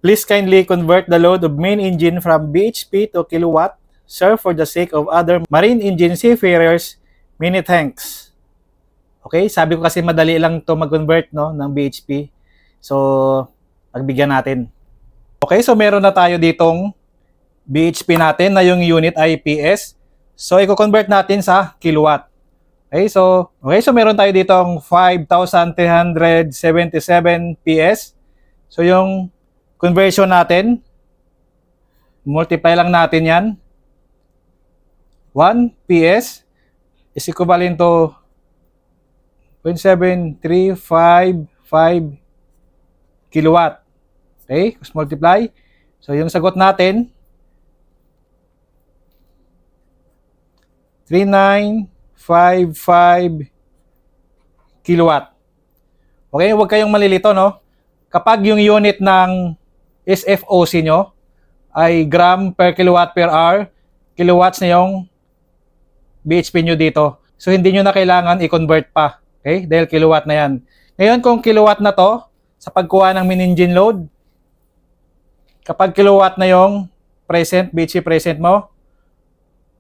Please kindly convert the load of main engine from bhp to kilowatt. Sir, for the sake of other marine engine seafarers, many thanks. Okay, sabi ko kasi madali lang to mag-convert, no, ng bhp. So, pagbigyan natin. Okay, so meron na tayo ditong bhp natin na yung unit ay PS. So, i-convert natin sa kilowatt. Okay, so meron tayo ditong 5,377 PS. So, yung conversion natin, multiply lang natin yan. 1 PS is equivalent to 0.7355 kilowatt. Okay, let's multiply. So, yung sagot natin, 3955 kilowatt. Okay, huwag kayong malilito, no? Kapag yung unit ng SFOC nyo ay gram per kilowatt per hour, kilowatts na yung BHP nyo dito. So, hindi nyo na kailangan i-convert pa. Okay? Dahil kilowatt na yan. Ngayon, kung kilowatt na to, sa pagkuha ng main engine load, kapag kilowatt na yung present, BHP present mo,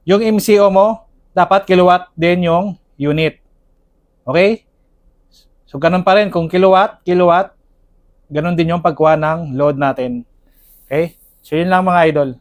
yung MCO mo, dapat kilowatt din yung unit. Okay? So, ganun pa rin. Kung kilowatt, ganun din yung pagkuha ng load natin. Okay? So, yun lang mga idol.